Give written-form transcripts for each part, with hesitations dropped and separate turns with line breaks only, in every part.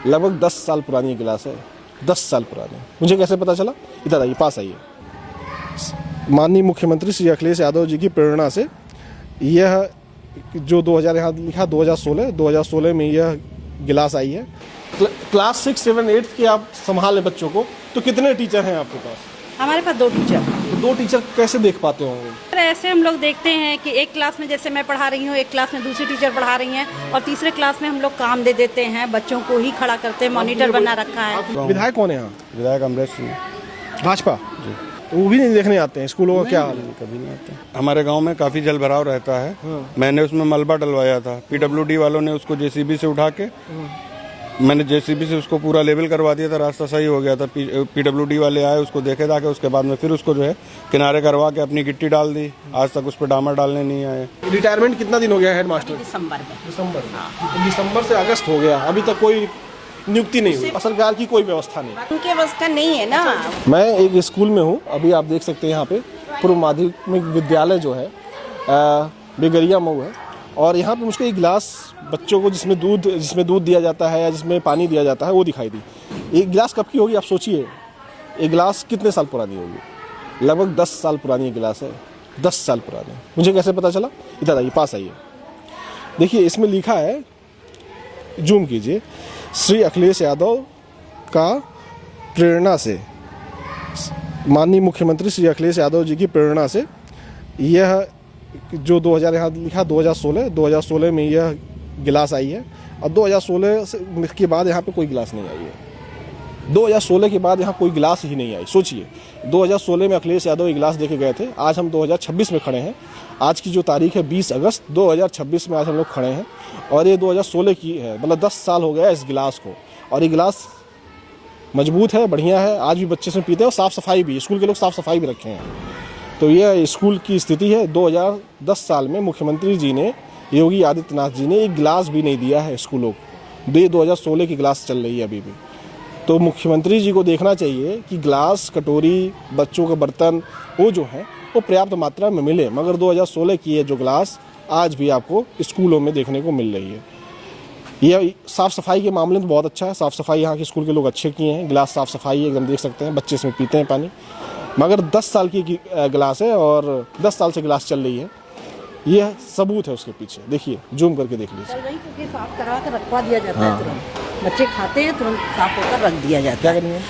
लगभग 10 साल पुरानी ये गिलास है, 10 साल पुरानी। मुझे कैसे पता चला? इधर आइए, पास आइए। माननीय मुख्यमंत्री श्री अखिलेश यादव जी की प्रेरणा से यह जो 2000 यहाँ लिखा 2016 में यह गिलास आई है। क्लास 6, 7, 8 के आप संभालें बच्चों को, तो कितने टीचर हैं आपके पास?
हमारे पास 2 टीचर।
तो 2 टीचर कैसे देख पाते होंगे?
ऐसे हम लोग देखते हैं कि एक क्लास में जैसे मैं पढ़ा रही हूँ, एक क्लास में दूसरी टीचर पढ़ा रही हैं, और तीसरे क्लास में हम लोग काम दे देते हैं, बच्चों को ही खड़ा करते हैं, मॉनिटर बना रखा है।
विधायक कौन है यहाँ?
विधायक अमरेश सिंह,
भाजपा जी। तो वो भी नहीं देखने आते हैं स्कूलों का क्या हाल है?
कभी नहीं आते। हमारे गांव में काफी जल भराव रहता है। मैंने उसमें मलबा डलवाया था, पीडब्ल्यूडी वालों ने उसको जेसीबी से उठा के, मैंने जेसीबी से उसको पूरा लेवल करवा दिया था, रास्ता सही हो गया था। पीडब्ल्यूडी वाले आए, उसको देखे जाके, उसके बाद में फिर उसको जो है किनारे करवा के अपनी गिट्टी डाल दी। आज तक उस पर डामर डालने नहीं आए।
रिटायरमेंट कितना दिन हो गया हेड मास्टर? दिसंबर से अगस्त हो गया, अभी तक कोई नियुक्ति नहीं हुई। सरकार की कोई व्यवस्था नहीं,
उनके बस का नहीं है ना।
मैं एक स्कूल में हूँ, अभी आप देख सकते हैं यहाँ पे पूर्व माध्यमिक विद्यालय जो है बेगरिया मऊ है, और यहाँ पे मुझको एक गिलास बच्चों को जिसमें दूध दिया जाता है या जिसमें पानी दिया जाता है वो दिखाई दी। एक गिलास कब की होगी आप सोचिए? एक गिलास कितने साल पुरानी होगी? लगभग 10 साल पुरानी ये गिलास है, 10 साल पुरानी। मुझे कैसे पता चला? इधर आइए, पास आइए। देखिए इसमें लिखा है, जूम कीजिए, श्री अखिलेश यादव का प्रेरणा से, माननीय मुख्यमंत्री श्री अखिलेश यादव जी की प्रेरणा से यह जो 2000 यहाँ लिखा 2016 में यह गिलास आई है। और 2016 के बाद यहाँ पे कोई गिलास नहीं आई है। 2016 के बाद यहाँ कोई गिलास ही नहीं आई। सोचिए, 2016 में अखिलेश यादव ये गिलास देके गए थे। आज हम 2026 में खड़े हैं। आज की जो तारीख है 20 अगस्त 2026 में आज हम लोग खड़े हैं, और ये 2016 की है। मतलब 10 साल हो गया इस गिलास को, और ये गिलास मजबूत है, बढ़िया है, आज भी बच्चे से पीते हैं, और साफ़ सफाई भी, स्कूल के लोग साफ़ सफाई भी रखे हैं। तो यह स्कूल की स्थिति है। 2010 साल में मुख्यमंत्री जी ने, योगी आदित्यनाथ जी ने एक गिलास भी नहीं दिया है स्कूलों को। 2016 की गिलास चल रही है अभी भी। तो मुख्यमंत्री जी को देखना चाहिए कि गिलास, कटोरी, बच्चों के बर्तन वो जो है वो पर्याप्त मात्रा में मिले। मगर 2016 की है जो गिलास आज भी आपको स्कूलों में देखने को मिल रही है। यह साफ़ सफाई के मामले में बहुत अच्छा है। साफ़ सफाई यहाँ के स्कूल के लोग अच्छे किए हैं। गिलास साफ़ सफाई है, एकदम देख सकते हैं, बच्चे इसमें पीते हैं पानी। मगर 10 साल की गिलास है, और 10 साल से गिलास चल रही है। यह सबूत है उसके पीछे। देखिए, जूम करके देख लीजिए।
साफ करवा कर रखवा दिया जाता है तुरंत। बच्चे खाते हैं, तुरंत साफ होकर रख दिया जाता है।
क्या करनी है?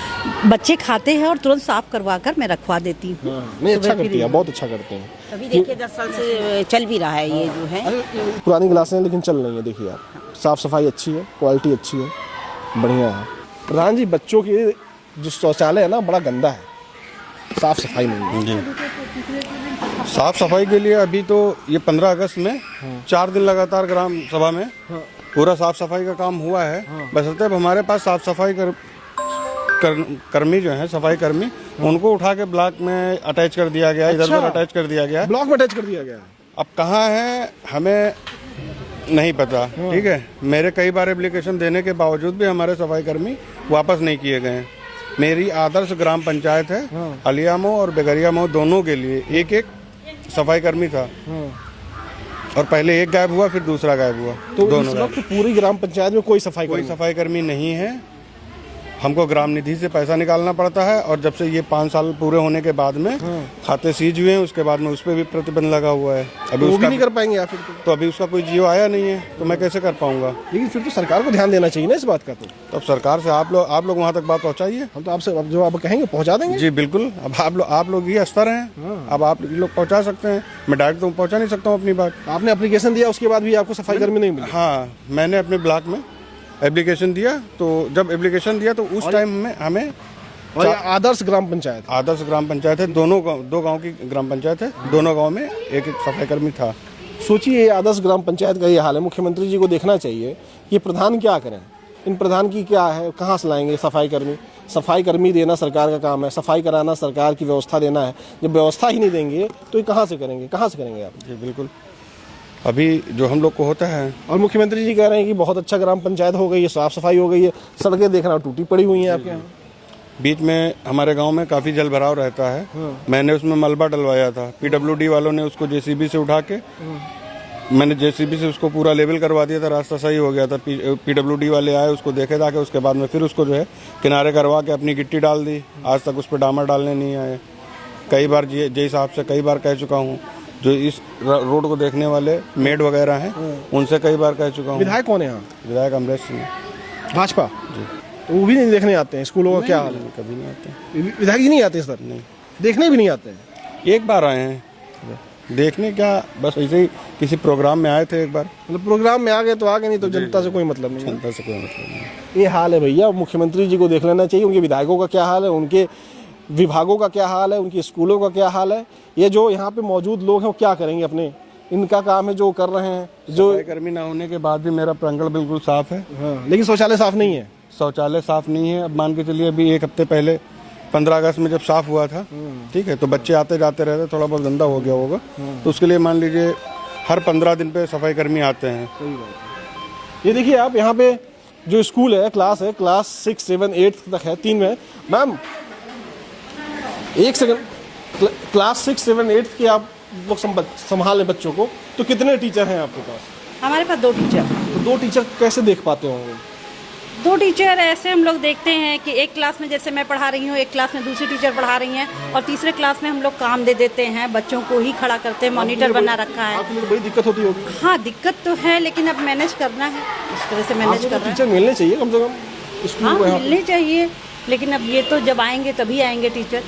बच्चे खाते हैं और तुरंत साफ करवा कर मैं रखवा देती हूँ।
नहीं, अच्छा करती है, बहुत अच्छा करते हैं।
अभी देखिए 10 साल से चल भी रहा है ये जो है।
पुरानी गिलासें हैं लेकिन चल रही है। देखिए आप, साफ़ सफाई अच्छी है, क्वालिटी अच्छी है, बढ़िया है। प्रधान जी, बच्चों की जो शौचालय है ना, बड़ा गंदा है, साफ़ सफाई नहीं है।
साफ सफाई के लिए अभी तो ये 15 अगस्त में 4 दिन लगातार ग्राम सभा में पूरा साफ सफाई का काम हुआ है। बशर्ते अब हमारे पास साफ सफाई कर्मी जो है, सफाई कर्मी, उनको उठा के ब्लॉक में अटैच कर दिया गया है। इधर उधर अटैच कर दिया गया है।
ब्लॉक में अटैच कर दिया गया है।
अब कहाँ है हमें नहीं पता। ठीक है, मेरे कई बार एप्लीकेशन देने के बावजूद भी हमारे सफाई कर्मी वापस नहीं किए गए हैं। मेरी आदर्श ग्राम पंचायत है, अलियामो और बेगरिया मऊ दोनों के लिए एक सफाई कर्मी था, और पहले एक गायब हुआ, फिर दूसरा गायब हुआ।
तो इस वक्त पूरी ग्राम पंचायत में कोई सफाई
कर्मी नहीं है। हमको ग्राम निधि से पैसा निकालना पड़ता है, और जब से ये 5 साल पूरे होने के बाद में खाते सीज हुए हैं, उसके बाद में उस पर भी प्रतिबंध लगा हुआ है। अभी
वो भी नहीं कर पाएंगे या फिर?
तो अभी उसका कोई जियो आया नहीं है, तो मैं कैसे कर पाऊंगा?
लेकिन फिर तो सरकार को ध्यान देना चाहिए ना इस बात का। तो
अब सरकार से आप लोग वहाँ तक बात पहुँचाइए।
हम तो आपसे जो आप कहेंगे पहुँचा देंगे।
जी बिल्कुल। अब आप लोग ही स्तर हैं, अब आप लोग पहुँचा सकते हैं। मैं डायरेक्ट तो पहुँचा नहीं सकता हूँ अपनी बात।
आपने एप्लीकेशन दिया, उसके बाद भी आपको सफाई कर्मी नहीं मिला?
हाँ, मैंने अपने ब्लॉक में एप्लीकेशन दिया। तो जब एप्लीकेशन दिया तो उस टाइम में हमें,
और आदर्श ग्राम पंचायत
है, दो गांव की ग्राम पंचायत है, दोनों गांव में एक सफाई कर्मी था।
सोचिए, आदर्श ग्राम पंचायत का ये हाल है। मुख्यमंत्री जी को देखना चाहिए कि प्रधान क्या करें। इन प्रधान की क्या है, कहाँ से लाएंगे सफाई कर्मी? सफाई कर्मी देना सरकार का काम है, सफाई कराना सरकार की व्यवस्था देना है। जब व्यवस्था ही नहीं देंगे तो ये कहाँ से करेंगे आप?
जी बिल्कुल। अभी जो हम लोग को होता है,
और मुख्यमंत्री जी कह रहे हैं कि बहुत अच्छा ग्राम पंचायत हो गई है, साफ सफाई हो गई है, सड़कें देखना टूटी पड़ी हुई हैं आपके यहाँ।
बीच में हमारे गांव में काफी जल भराव रहता है। मैंने उसमें मलबा डलवाया था, पीडब्ल्यूडी वालों ने उसको जेसीबी से उठा के, मैंने जेसीबी से उसको पूरा लेवल करवा दिया था, रास्ता सही हो गया था। पीडब्ल्यूडी वाले आए, उसको देखे जाके, उसके बाद में फिर उसको जो है किनारे करवा के अपनी गिट्टी डाल दी। आज तक उस पर डामर डालने नहीं आए। कई बार जे साहब से कई बार कह चुका हूँ, जो इस रोड को देखने वाले मेड वगैरह हैं उनसे कई बार कह चुका हूँ।
विधायक कौन है यहाँ?
विधायक अमरेश सिंह
भाजपा जी। तो वो भी नहीं देखने आते हैं स्कूलों का क्या हाल है?
कभी नहीं आते
विधायक जी नहीं आते सर? नहीं, देखने भी नहीं आते हैं।
एक बार आए हैं देखने, क्या बस ऐसे ही किसी प्रोग्राम में आए थे एक बार।
मतलब प्रोग्राम में आ गए तो आ गए, नहीं तो जनता से कोई मतलब नहीं है।
जनता से कोई मतलब नहीं।
ये हाल है भैया, मुख्यमंत्री जी को देख लेना चाहिए, उनके विधायकों का क्या हाल है, उनके विभागों का क्या हाल है, उनके स्कूलों का क्या हाल है। ये जो यहाँ पे मौजूद लोग हैं वो क्या करेंगे अपने, इनका काम है जो कर रहे हैं। जो
कर्मी ना होने के बाद भी मेरा प्रांगण बिल्कुल साफ है।
हाँ, लेकिन शौचालय साफ नहीं है।
शौचालय साफ नहीं है। अब मान के चलिए अभी एक हफ्ते पहले 15 अगस्त में जब साफ हुआ था, ठीक है, तो बच्चे आते जाते रहते, थोड़ा बहुत गंदा हो गया होगा, तो उसके लिए मान लीजिए हर 15 दिन पे सफाई कर्मी आते हैं।
सही बात है। ये देखिए आप यहाँ पे जो स्कूल है, क्लास 6, 7, 8 तक है, 3 में। मैम एक सेकंड, क्लास 6, 7, 8 के आप लोग संभाले बच्चों को, तो कितने टीचर हैं आपके पास?
हमारे पास 2 टीचर।
तो 2 टीचर कैसे देख पाते होंगे?
2 टीचर ऐसे हम लोग देखते हैं कि एक क्लास में जैसे मैं पढ़ा रही हूँ, एक क्लास में दूसरी टीचर पढ़ा रही हैं, और तीसरे क्लास में हम लोग काम दे देते हैं, बच्चों को ही खड़ा करते हैं, मॉनिटर बना रखा है।
आपके लिए बड़ी दिक्कत होती होगी।
हाँ, दिक्कत तो है, लेकिन अब मैनेज करना है, इस तरह से मैनेज कर रहे हैं।
टीचर मिलने चाहिए कम से कम स्कूल
हाँ,
में।
मिलने चाहिए, लेकिन अब ये तो जब आएंगे तभी आएंगे टीचर।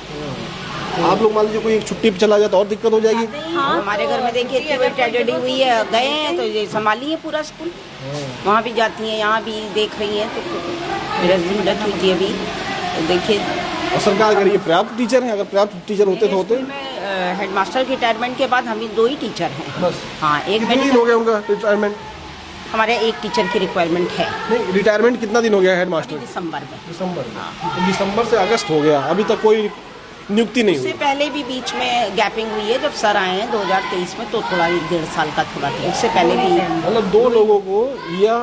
आप लोग मान लीजिए कोई छुट्टी पे चला जाए तो और दिक्कत हो जाएगी।
हाँ, हमारे घर में देखिए इतनी बड़ी ट्रेजेडी हुई है, गए हैं तो ये संभाली है पूरा स्कूल, वहाँ भी जाती हैं, यहाँ भी देख रही हैं। तो मेरे हस्बैंड डेथ हुई थी अभी, तो देखिए।
और सरकार कह रही है पर्याप्त टीचर हैं, अगर पर्याप्त टीचर होते तो होते।
हेडमास्टर की रिटायरमेंट के बाद हम 2 ही टीचर हैं
बस।
हाँ, एक
कितने दिन हो गया उनका रिटायरमेंट?
हमारे एक टीचर की रिक्वायरमेंट है।
नहीं, रिटायरमेंट कितना दिन हो गया हेडमास्टर?
दिसंबर में।
दिसंबर। दिसंबर से अगस्त हो गया, अभी तक कोई नियुक्ति नहीं हुई।
इससे पहले भी बीच में गैपिंग हुई है, जब सर आए हैं 2023 में, तो थोड़ा 1.5 साल का थोड़ा था। इससे पहले भी
मतलब 2 लोगों को, या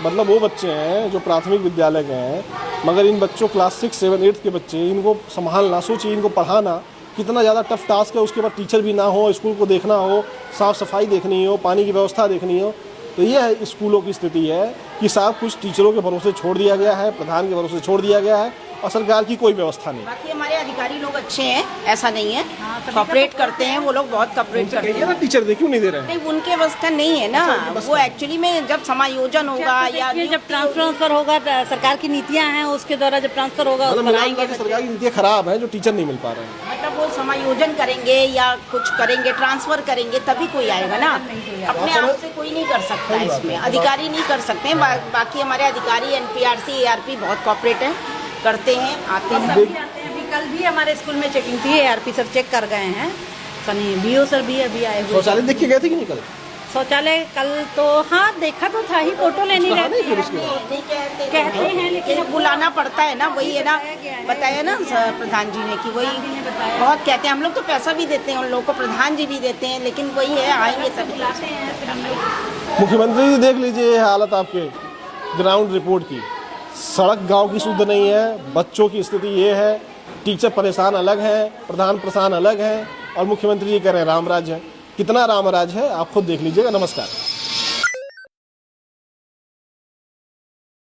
मतलब वो बच्चे हैं जो प्राथमिक विद्यालय के हैं, मगर इन बच्चों क्लास 6, 7, 8 के बच्चे, इनको संभालना, सोचिए इनको पढ़ाना कितना ज़्यादा टफ टास्क है। उसके बाद टीचर भी ना हो, स्कूल को देखना हो, साफ़ सफाई देखनी हो, पानी की व्यवस्था देखनी हो। तो ये है स्कूलों की स्थिति है कि साहब कुछ टीचरों के भरोसे छोड़ दिया गया है, प्रधान के भरोसे छोड़ दिया गया है, और सरकार की कोई व्यवस्था नहीं।
बाकी हमारे अधिकारी लोग अच्छे हैं, ऐसा नहीं है, कॉपरेट करते हैं वो लोग, बहुत कॉपरेट करते हैं।
टीचर देखिए नहीं दे रहे हैं।
नहीं, उनके बस का नहीं है ना, वो एक्चुअली में जब समायोजन होगा या
ये जब ट्रांसफर होगा, सरकार की नीतियाँ हैं, उसके द्वारा जब ट्रांसफर होगा उस पर आएंगे।
सरकार की नीतियाँ खराब है जो टीचर नहीं मिल पा रहे हैं।
मतलब वो समायोजन करेंगे या कुछ करेंगे, ट्रांसफर करेंगे, तभी कोई आएगा ना। अपने आप से कोई नहीं कर सकता है इसमें, अधिकारी नहीं कर सकते हैं। बाकी हमारे अधिकारी NPRC, ARP बहुत कॉपरेट है, करते हैं, आते हैं।
अभी कल भी हमारे स्कूल में चेकिंग थी, ARP सर चेक कर गए हैं, सनी BO सर भी अभी आए हुए।
शौचालय देख के गए थे कि नहीं कल?
शौचालय कल तो हाँ देखा तो था ही, फोटो लेनी रहती है, कहते हैं, लेकिन
बुलाना पड़ता है ना, वही है ना, बताया ना प्रधान जी ने कि वही बहुत कहते हैं। हम लोग तो पैसा भी देते हैं उन लोगों को, प्रधान जी भी देते हैं, लेकिन वही है, आएंगे तभी।
मुख्यमंत्री जी देख लीजिए ये हालत आपके ग्राउंड रिपोर्ट की। सड़क गांव की शुद्ध नहीं है, बच्चों की स्थिति ये है, टीचर परेशान अलग हैं, प्रधान परेशान अलग हैं, और मुख्यमंत्री जी कह रहे हैं रामराज है। कितना रामराज है आप खुद देख लीजिएगा। नमस्कार।